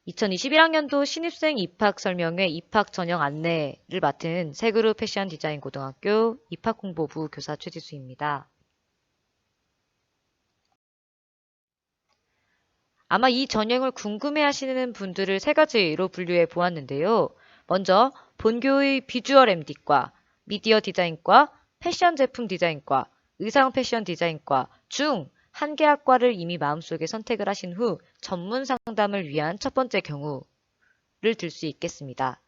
2021학년도 신입생 입학 설명회 입학 전형 안내를 맡은 세그룹 패션 디자인 고등학교 입학홍보부 교사 최지수입니다. 아마 이 전형을 궁금해하시는 분들을 세 가지로 분류해 보았는데요. 먼저 본교의 비주얼 MD과, 미디어 디자인과, 패션 제품 디자인과, 의상 패션 디자인과 중 한 개 학과를 이미 마음속에 선택을 하신 후 전문 상담을 위한 첫 번째 경우를 들 수 있겠습니다.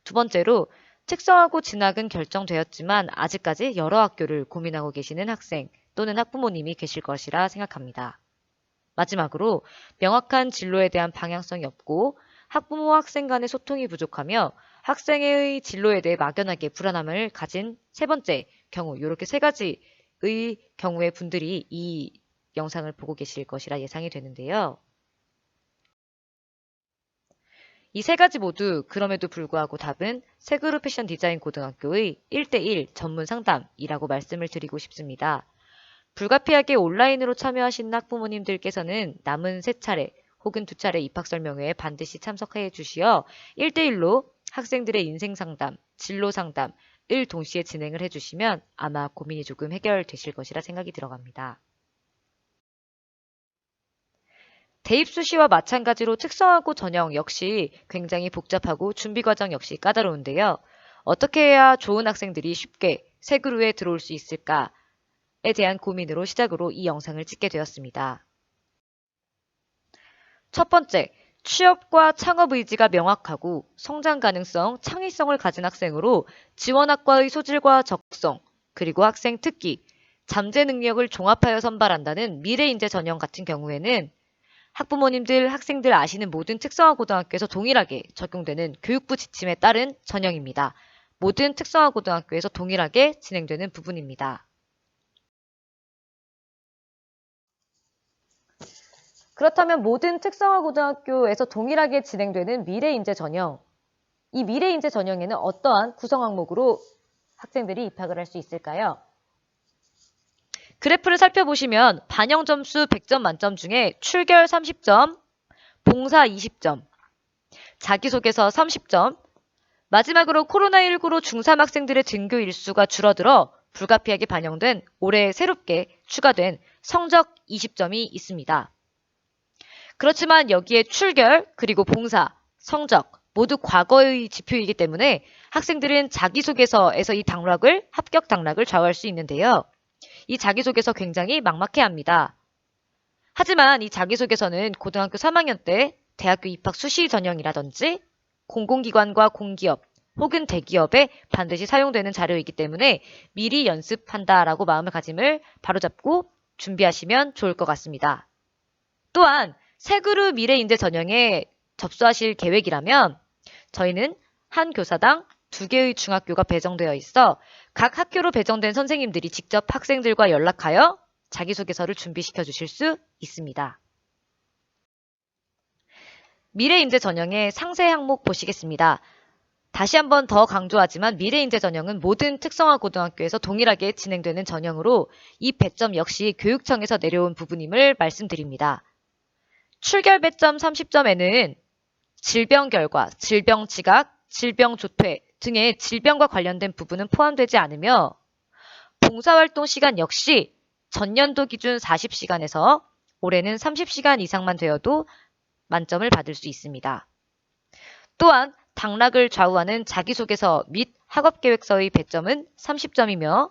두 번째로 특성하고 진학은 결정되었지만 아직까지 여러 학교를 고민하고 계시는 학생 또는 학부모님이 계실 것이라 생각합니다. 마지막으로 명확한 진로에 대한 방향성이 없고 학부모 학생 간의 소통이 부족하며 학생의 진로에 대해 막연하게 불안함을 가진 세 번째 경우, 이렇게 세 가지의 경우의 분들이 이 영상을 보고 계실 것이라 예상이 되는데요. 이 세 가지 모두 그럼에도 불구하고 답은 세그룹 패션 디자인 고등학교의 1대1 전문 상담이라고 말씀을 드리고 싶습니다. 불가피하게 온라인으로 참여하신 학부모님들께서는 남은 3차례 혹은 2차례 입학 설명회에 반드시 참석해 주시어 1대1로 학생들의 인생 상담, 진로 상담을 동시에 진행을 해주시면 아마 고민이 조금 해결되실 것이라 생각이 들어갑니다. 대입 수시와 마찬가지로 특성하고 전형 역시 굉장히 복잡하고 준비 과정 역시 까다로운데요. 어떻게 해야 좋은 학생들이 쉽게 세그루에 들어올 수 있을까에 대한 고민으로 시작으로 이 영상을 찍게 되었습니다. 첫 번째, 취업과 창업 의지가 명확하고 성장 가능성, 창의성을 가진 학생으로 지원학과의 소질과 적성, 그리고 학생 특기, 잠재 능력을 종합하여 선발한다는 미래인재 전형 같은 경우에는 학부모님들, 학생들 아시는 모든 특성화 고등학교에서 동일하게 적용되는 교육부 지침에 따른 전형입니다. 모든 특성화 고등학교에서 동일하게 진행되는 부분입니다. 그렇다면 모든 특성화 고등학교에서 동일하게 진행되는 미래인재 전형, 이 미래인재 전형에는 어떠한 구성 항목으로 학생들이 입학을 할 수 있을까요? 그래프를 살펴보시면 반영 점수 100점 만점 중에 출결 30점, 봉사 20점, 자기소개서 30점, 마지막으로 코로나19로 중3 학생들의 등교 일수가 줄어들어 불가피하게 반영된 올해 새롭게 추가된 성적 20점이 있습니다. 그렇지만 여기에 출결 그리고 봉사, 성적 모두 과거의 지표이기 때문에 학생들은 자기소개서에서 이 당락을 합격 당락을 좌우할 수 있는데요. 이 자기소개서 굉장히 막막해합니다. 하지만 이 자기소개서는 고등학교 3학년 때 대학교 입학 수시 전형이라든지 공공기관과 공기업 혹은 대기업에 반드시 사용되는 자료이기 때문에 미리 연습한다라고 마음을 가짐을 바로잡고 준비하시면 좋을 것 같습니다. 또한 세그룹 미래인재 전형에 접수하실 계획이라면 저희는 한 교사당 2개의 중학교가 배정되어 있어 각 학교로 배정된 선생님들이 직접 학생들과 연락하여 자기소개서를 준비시켜 주실 수 있습니다. 미래인재 전형의 상세 항목 보시겠습니다. 다시 한번 더 강조하지만 미래인재 전형은 모든 특성화 고등학교에서 동일하게 진행되는 전형으로 이 배점 역시 교육청에서 내려온 부분임을 말씀드립니다. 출결 배점 30점에는 질병 결과, 질병 지각, 질병 조퇴 등의 질병과 관련된 부분은 포함되지 않으며 봉사활동 시간 역시 전년도 기준 40시간에서 올해는 30시간 이상만 되어도 만점을 받을 수 있습니다. 또한 당락을 좌우하는 자기소개서 및 학업계획서의 배점은 30점이며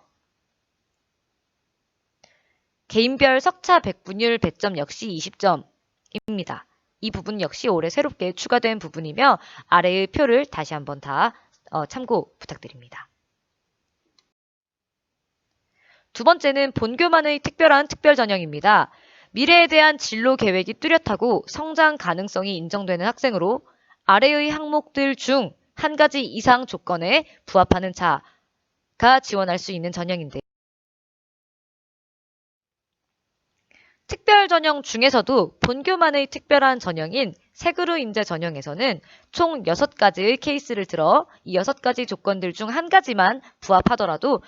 개인별 석차 백분율 배점 역시 20점입니다. 이 부분 역시 올해 새롭게 추가된 부분이며 아래의 표를 다시 한번 다 참고 부탁드립니다. 두 번째는 본교만의 특별한 특별 전형입니다. 미래에 대한 진로 계획이 뚜렷하고 성장 가능성이 인정되는 학생으로 아래의 항목들 중 한 가지 이상 조건에 부합하는 자가 지원할 수 있는 전형인데 특별 전형 중에서도 본교만의 특별한 전형인 세그룹 인재 전형에서는 총 6가지의 케이스를 들어 이 6가지 조건들 중 한 가지만 부합하더라도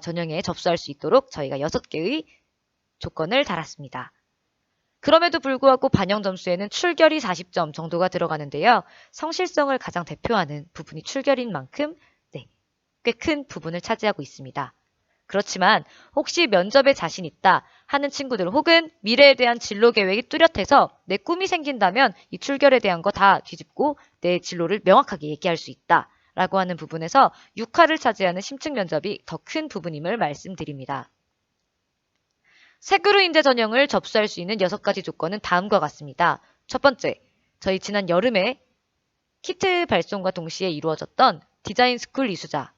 전형에 접수할 수 있도록 저희가 6개의 조건을 달았습니다. 그럼에도 불구하고 반영 점수에는 출결이 40점 정도가 들어가는데요. 성실성을 가장 대표하는 부분이 출결인 만큼 꽤 큰 부분을 차지하고 있습니다. 그렇지만 혹시 면접에 자신 있다 하는 친구들 혹은 미래에 대한 진로 계획이 뚜렷해서 내 꿈이 생긴다면 이 출결에 대한 거 다 뒤집고 내 진로를 명확하게 얘기할 수 있다 라고 하는 부분에서 6화를 차지하는 심층 면접이 더 큰 부분임을 말씀드립니다. 세그루 인재 전형을 접수할 수 있는 6가지 조건은 다음과 같습니다. 첫 번째, 저희 지난 여름에 키트 발송과 동시에 이루어졌던 디자인 스쿨 이수자.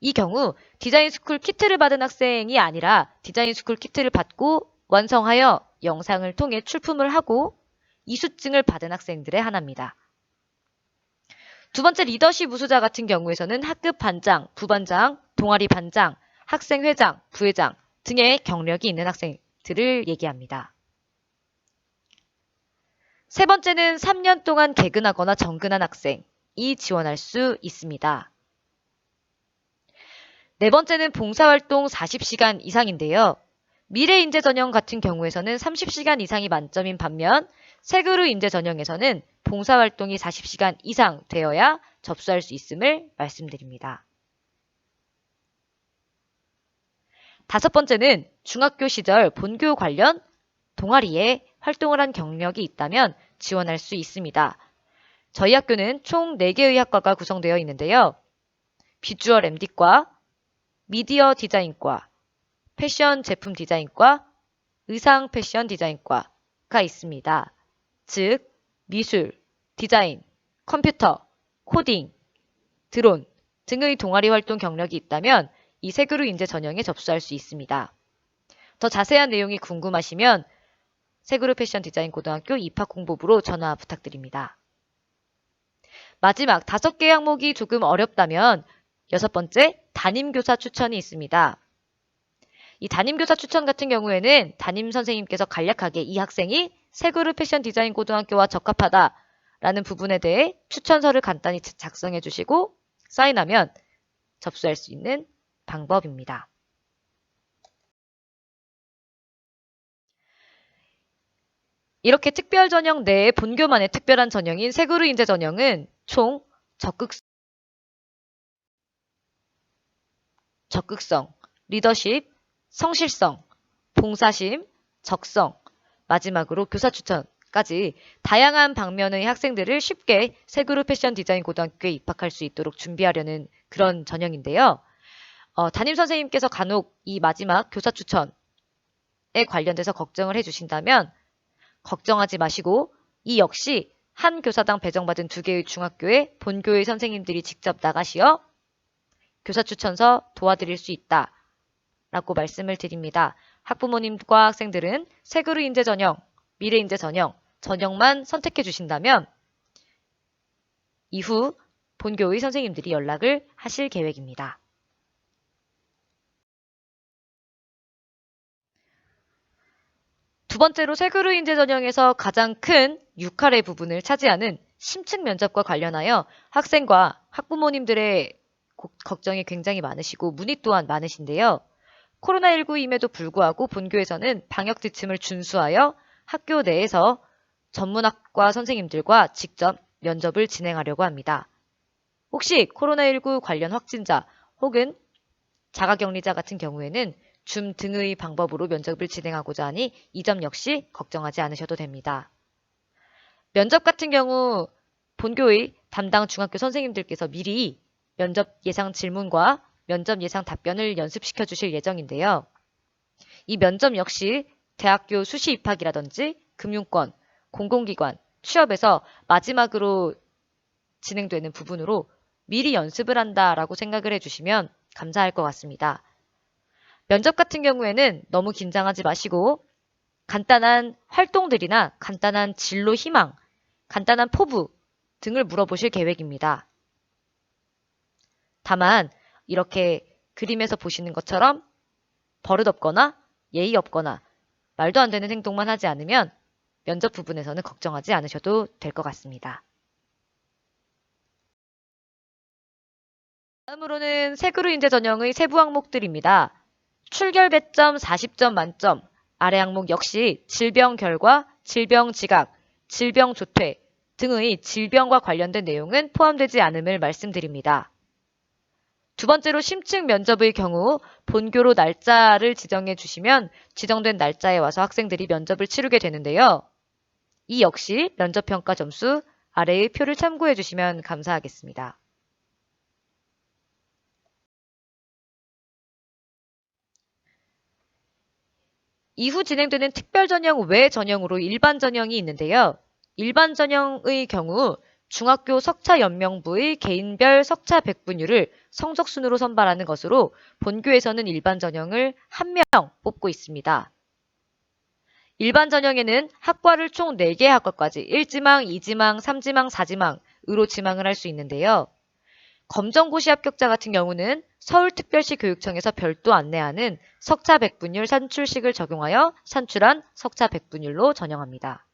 이 경우 디자인 스쿨 키트를 받은 학생이 아니라 디자인 스쿨 키트를 받고 완성하여 영상을 통해 출품을 하고 이수증을 받은 학생들의 하나입니다. 두 번째, 리더십 우수자 같은 경우에서는 학급 반장, 부반장, 동아리 반장, 학생회장, 부회장 등의 경력이 있는 학생들을 얘기합니다. 세 번째는 3년 동안 개근하거나 정근한 학생이 지원할 수 있습니다. 네 번째는 봉사활동 40시간 이상인데요. 미래인재 전형 같은 경우에서는 30시간 이상이 만점인 반면 세그루 인재 전형에서는 봉사활동이 40시간 이상 되어야 접수할 수 있음을 말씀드립니다. 다섯 번째는 중학교 시절 본교 관련 동아리에 활동을 한 경력이 있다면 지원할 수 있습니다. 저희 학교는 총 4개의 학과가 구성되어 있는데요. 비주얼 MD과, 미디어 디자인과, 패션 제품 디자인과, 의상 패션 디자인과가 있습니다. 즉, 미술, 디자인, 컴퓨터, 코딩, 드론 등의 동아리 활동 경력이 있다면 이 세그루 인재 전형에 접수할 수 있습니다. 더 자세한 내용이 궁금하시면 세그루 패션 디자인 고등학교 입학공보부로 전화 부탁드립니다. 마지막 5개 항목이 조금 어렵다면 6번째, 담임교사 추천이 있습니다. 이 담임교사 추천 같은 경우에는 담임 선생님께서 간략하게 이 학생이 세그루 패션 디자인 고등학교와 적합하다라는 부분에 대해 추천서를 간단히 작성해 주시고 사인하면 접수할 수 있는 방법입니다. 이렇게 특별 전형 내에 본교만의 특별한 전형인 세그루 인재 전형은 총 적극성, 리더십, 성실성, 봉사심, 적성, 마지막으로 교사 추천까지 다양한 방면의 학생들을 쉽게 세그루 패션 디자인 고등학교에 입학할 수 있도록 준비하려는 그런 전형인데요. 담임 선생님께서 간혹 이 마지막 교사 추천에 관련돼서 걱정을 해주신다면 걱정하지 마시고 이 역시 한 교사당 배정받은 2개의 중학교에 본교의 선생님들이 직접 나가시어 교사 추천서 도와드릴 수 있다 라고 말씀을 드립니다. 학부모님과 학생들은 세그루 인재 전형, 미래 인재 전형만 선택해 주신다면 이후 본교의 선생님들이 연락을 하실 계획입니다. 두 번째로 세그루 인재 전형에서 가장 큰 6할의 부분을 차지하는 심층 면접과 관련하여 학생과 학부모님들의 걱정이 굉장히 많으시고 문의 또한 많으신데요. 코로나19임에도 불구하고 본교에서는 방역 지침을 준수하여 학교 내에서 전문학과 선생님들과 직접 면접을 진행하려고 합니다. 혹시 코로나19 관련 확진자 혹은 자가격리자 같은 경우에는 줌 등의 방법으로 면접을 진행하고자 하니 이 점 역시 걱정하지 않으셔도 됩니다. 면접 같은 경우 본교의 담당 중학교 선생님들께서 미리 면접 예상 질문과 면접 예상 답변을 연습시켜 주실 예정인데요. 이 면접 역시 대학교 수시 입학이라든지 금융권, 공공기관, 취업에서 마지막으로 진행되는 부분으로 미리 연습을 한다라고 생각을 해주시면 감사할 것 같습니다. 면접 같은 경우에는 너무 긴장하지 마시고 간단한 활동들이나 간단한 진로 희망, 간단한 포부 등을 물어보실 계획입니다. 다만 이렇게 그림에서 보시는 것처럼 버릇없거나 예의 없거나 말도 안 되는 행동만 하지 않으면 면접 부분에서는 걱정하지 않으셔도 될 것 같습니다. 다음으로는 세그루 인재 전형의 세부 항목들입니다. 출결 배점 40점 만점, 아래 항목 역시 질병 결과, 질병 지각, 질병 조퇴 등의 질병과 관련된 내용은 포함되지 않음을 말씀드립니다. 두 번째로 심층 면접의 경우 본교로 날짜를 지정해 주시면 지정된 날짜에 와서 학생들이 면접을 치르게 되는데요. 이 역시 면접평가 점수 아래의 표를 참고해 주시면 감사하겠습니다. 이후 진행되는 특별 전형 외 전형으로 일반 전형이 있는데요. 일반 전형의 경우 중학교 석차연명부의 개인별 석차 백분율을 성적순으로 선발하는 것으로 본교에서는 일반 전형을 1명 뽑고 있습니다. 일반 전형에는 학과를 총 4개 학과까지 1지망, 2지망, 3지망, 4지망으로 지망을 할 수 있는데요. 검정고시 합격자 같은 경우는 서울특별시 교육청에서 별도 안내하는 석차 백분율 산출식을 적용하여 산출한 석차 백분율로 전형합니다.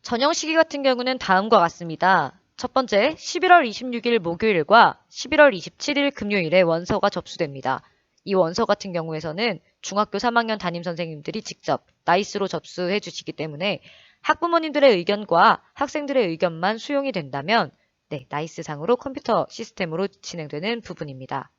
전형 시기 같은 경우는 다음과 같습니다. 첫 번째, 11월 26일 목요일과 11월 27일 금요일에 원서가 접수됩니다. 이 원서 같은 경우에서는 중학교 3학년 담임선생님들이 직접 나이스로 접수해 주시기 때문에 학부모님들의 의견과 학생들의 의견만 수용이 된다면 나이스상으로 컴퓨터 시스템으로 진행되는 부분입니다.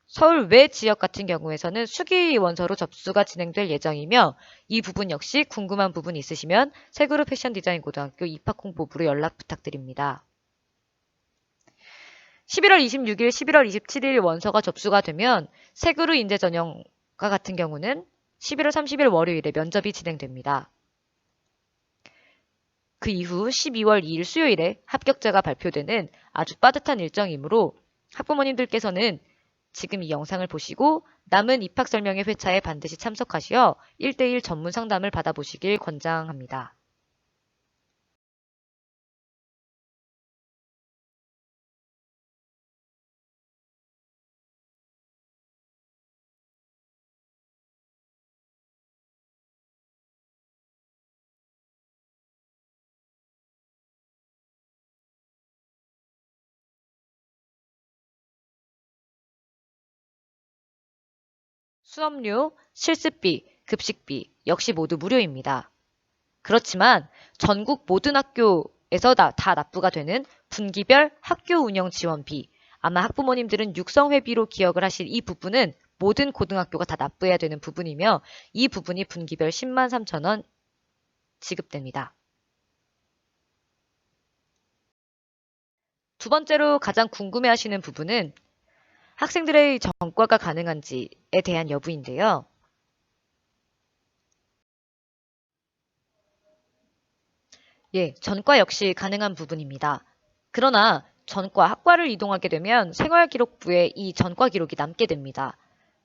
서울 외 지역 같은 경우에서는 수기 원서로 접수가 진행될 예정이며 이 부분 역시 궁금한 부분 있으시면 세그룹 패션 디자인 고등학교 입학홍보부로 연락 부탁드립니다. 11월 26일, 11월 27일 원서가 접수가 되면 세그룹 인재 전형과 같은 경우는 11월 30일 월요일에 면접이 진행됩니다. 그 이후 12월 2일 수요일에 합격자가 발표되는 아주 빠듯한 일정이므로 학부모님들께서는 지금 이 영상을 보시고 남은 입학 설명회 회차에 반드시 참석하시어 1대1 전문 상담을 받아보시길 권장합니다. 수업료, 실습비, 급식비 역시 모두 무료입니다. 그렇지만 전국 모든 학교에서 다 납부가 되는 분기별 학교 운영 지원비, 아마 학부모님들은 육성회비로 기억을 하실 이 부분은 모든 고등학교가 다 납부해야 되는 부분이며 이 부분이 분기별 10만 3천 원 지급됩니다. 두 번째로 가장 궁금해하시는 부분은 학생들의 전과가 가능한지에 대한 여부인데요. 전과 역시 가능한 부분입니다. 그러나 전과 학과를 이동하게 되면 생활기록부에 이 전과 기록이 남게 됩니다.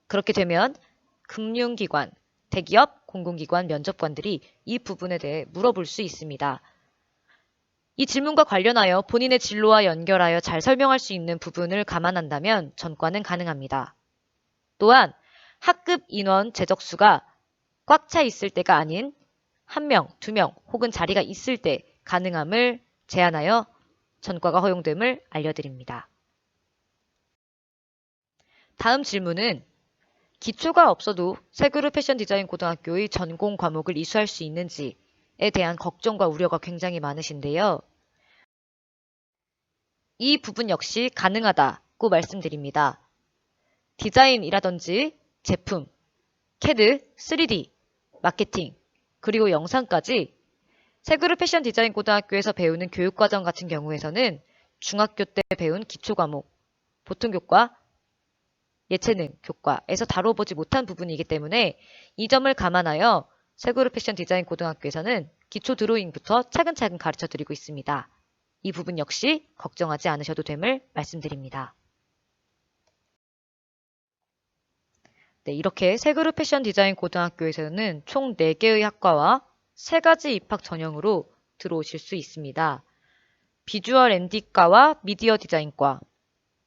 그렇게 되면 금융기관, 대기업, 공공기관, 면접관들이 이 부분에 대해 물어볼 수 있습니다. 이 질문과 관련하여 본인의 진로와 연결하여 잘 설명할 수 있는 부분을 감안한다면 전과는 가능합니다. 또한 학급 인원 재적수가 꽉 차 있을 때가 아닌 1명, 2명 혹은 자리가 있을 때 가능함을 제한하여 전과가 허용됨을 알려드립니다. 다음 질문은 기초가 없어도 세그룹 패션 디자인 고등학교의 전공 과목을 이수할 수 있는지에 대한 걱정과 우려가 굉장히 많으신데요. 이 부분 역시 가능하다고 말씀드립니다. 디자인이라든지 제품, CAD, 3D, 마케팅, 그리고 영상까지 세그룹 패션 디자인 고등학교에서 배우는 교육과정 같은 경우에서는 중학교 때 배운 기초과목, 보통교과, 예체능 교과에서 다뤄보지 못한 부분이기 때문에 이 점을 감안하여 세그룹 패션 디자인 고등학교에서는 기초 드로잉부터 차근차근 가르쳐드리고 있습니다. 이 부분 역시 걱정하지 않으셔도 됨을 말씀드립니다. 이렇게 세그룹 패션 디자인 고등학교에서는 총 4개의 학과와 3가지 입학 전형으로 들어오실 수 있습니다. 비주얼 앤디과와 미디어 디자인과,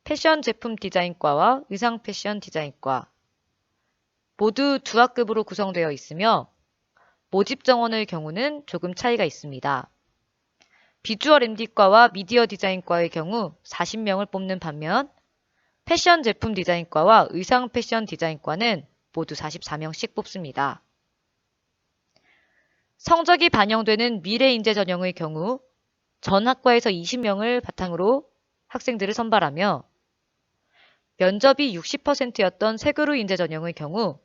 패션 제품 디자인과와 의상 패션 디자인과 모두 2학급으로 구성되어 있으며 모집 정원의 경우는 조금 차이가 있습니다. 비주얼 앤디과와 미디어 디자인과의 경우 40명을 뽑는 반면 패션 제품 디자인과와 의상 패션 디자인과는 모두 44명씩 뽑습니다. 성적이 반영되는 미래 인재 전형의 경우 전 학과에서 20명을 바탕으로 학생들을 선발하며 면접이 60%였던 세그루 인재 전형의 경우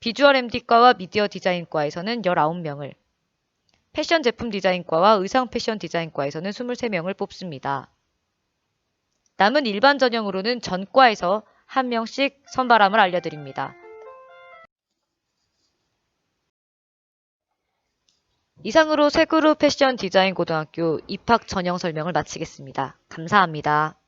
비주얼 MD과와 미디어 디자인과에서는 19명을, 패션 제품 디자인과와 의상 패션 디자인과에서는 23명을 뽑습니다. 남은 일반 전형으로는 전과에서 1명씩 선발함을 알려드립니다. 이상으로 세그루 패션 디자인 고등학교 입학 전형 설명을 마치겠습니다. 감사합니다.